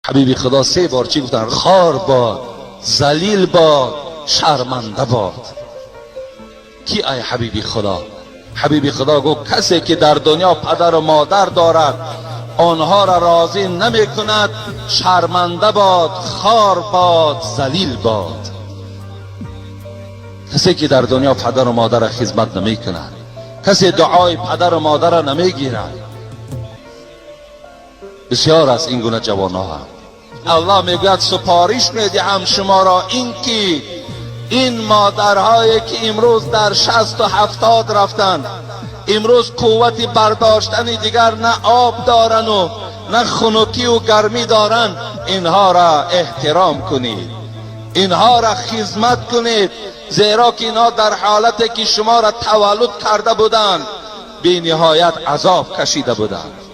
حبیب خدا 3 بار چی گفتن؟ خار باد، ذلیل باد، شرمنده باد. کی ای حبیب خدا؟ حبیب خدا گفت کسی که در دنیا پدر و مادر دارد آنها را راضی نمی کند، شرمنده باد، خار باد، ذلیل باد. کسی که در دنیا پدر و مادر را خدمت نمی کند، کسی دعای پدر و مادر را نمی گیرد. بسیار از این گونه جوان ها هم الله میگوید سپارش میدهم شما را این که این مادرهایی که امروز در 60 و 70 رفتند، امروز قوت برداشتن دیگر نه آب دارن و نه خنکی و گرمی دارن، اینها را احترام کنید، اینها را خدمت کنید، زیرا که اینها در حالتی که شما را تولد کرده بودند بی نهایت عذاب کشیده بودند.